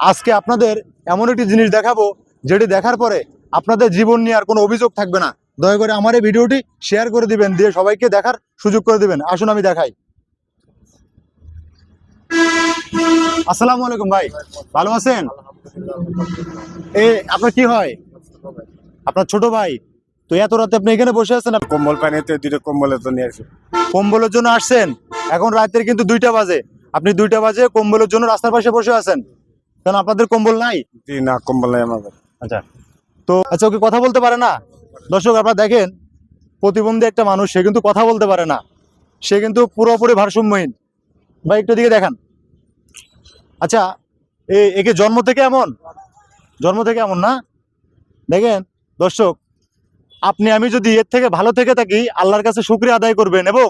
আজকে আপনাদের এমন একটি জিনিস দেখাবো যেটি দেখার পরে আপনাদের জীবন নিয়ে আর কোনো অভিযোগ থাকবে না। দয়া করে আমার এই ভিডিওটি শেয়ার করে দিবেন, দিয়ে সবাইকে দেখার সুযোগ করে দিবেন। আসুন আমি দেখাই। আসসালামু আলাইকুম ভাই, ভালো আছেন? আপনার কি হয়? আপনার ছোট ভাই। তো এত রাতে আপনি এখানে বসে আছেন? কম্বল পানিতে দুটো কম্বলের জন্য আসি। কম্বলের জন্য আসছেন? এখন রাতের কিন্তু 2টা বাজে, আপনি 2টা বাজে কম্বলের জন্য রাস্তার পাশে বসে আছেন? কেন আপনাদের কম্বল নাই? জি না, কম্বল নাই আমাদের। আচ্ছা, ওকে কথা বলতে পারে না? দর্শক আপনারা দেখেন, প্রতিবন্ধী একটা মানুষ, সে কিন্তু কথা বলতে পারে না, সে কিন্তু পুরোপুরি ভারসাম্যহীন। ভাই একটু দিকে দেখান। আচ্ছা, একে জন্ম থেকে এমন না? দেখেন দর্শক, আমি যদি এর থেকে ভালো থেকে থাকি, আল্লাহর কাছে শুকরিয়া আদায় করবেন এবং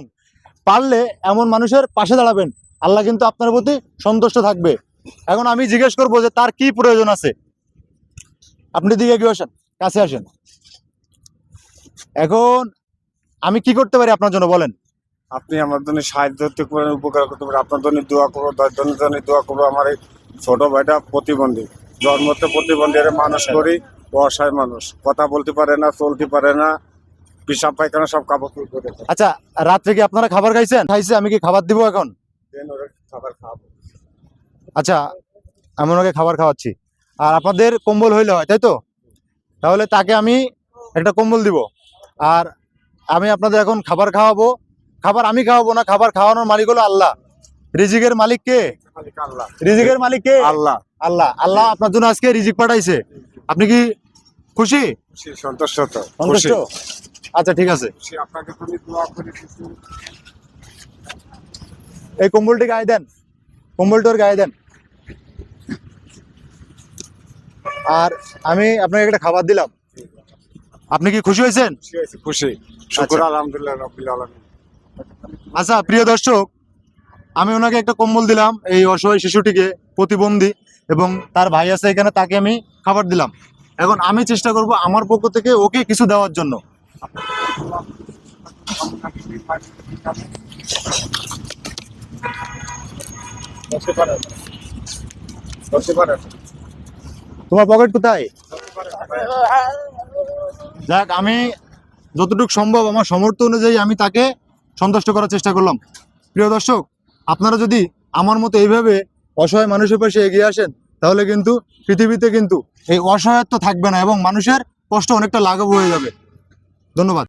পারলে এমন মানুষের পাশে দাঁড়াবেন। আল্লাহ কিন্তু আপনার প্রতি সন্তুষ্ট থাকবে। এখন আমি জিজ্ঞেস করবো যে তার কি প্রয়োজন আছে। আপনি দিকে এগিয়ে আসেন, কাছে আসেন। এখন আমি কি করতে পারি আপনার জন্য বলেন? আপনি আমার জন্য সাহায্য করতে পারেন, উপকার করতে পারেন। আপনার জন্য দোয়া করবো, 10 জনের জন্য দোয়া করবো। আমার এই ছোট ভাইটা প্রতিবন্ধী, জন্মতে প্রতিবন্ধী, এর মানুষ করি। অসহায় মানুষ, কথা বলতে পারে না, চলতে পারে না, পেশাব পায়খানা সব কাপড় করে। আচ্ছা, রাত্রে কি আপনারা খাবার খাইছেন? খাইছে, আমি কি খাবার দিব এখন? খাবার খাবো। আচ্ছা, আমি ওনাকে খাবার খাওয়াচ্ছি। আর আপনাদের কম্বল হইলে হয়, তাই তো? তাহলে তাকে আমি একটা কম্বল দিব। আর আমি আপনাদের এখন খাবার খাওয়াবো। খাবার আমি খাওয়াবো না, খাবার খাওয়ানোর মালিক হলো আল্লাহ। রিজিকের মালিক কে? রিজিকের মালিক কে? আল্লাহ। আল্লাহ। আল্লাহ আপনার জন্য আজকে রিজিক পাঠাইছে। আপনি কি খুশি? সন্তুষ্ট? সন্তুষ্ট? আচ্ছা, ঠিক আছে। আপনাকে দোয়া করি। এই কম্বলটি গায়ে দেন, কম্বলটার গায়ে দেন। আর আমি আপনাকে একটা খাবার দিলাম। আপনি কি খুশি হয়েছেন? খুশি, শুকর আলহামদুলিল্লাহ রাব্বিল আলামিন। আচ্ছা প্রিয় দর্শক, আমি ওনাকে একটা কম্বল দিলাম, এই অসহায় শিশুটিকে, প্রতিবন্ধী, এবং তার ভাই আছে এখানে, তাকে আমি খাবার দিলাম। এখন আমি চেষ্টা করব আমার পক্ষ থেকে ওকে কিছু দেওয়ার জন্য। তোমার পকেট কোথায়? যাক, আমি যতটুকু সম্ভব আমার সামর্থ্য অনুযায়ী আমি তাকে সন্তুষ্ট করার চেষ্টা করলাম। প্রিয় দর্শক, আপনারা যদি আমার মতো এইভাবে অসহায় মানুষের পাশে এগিয়ে আসেন, তাহলে কিন্তু পৃথিবীতে কিন্তু এই অসহায়ত্ব থাকবে না এবং মানুষের কষ্ট অনেকটা লাঘব হয়ে যাবে। ধন্যবাদ।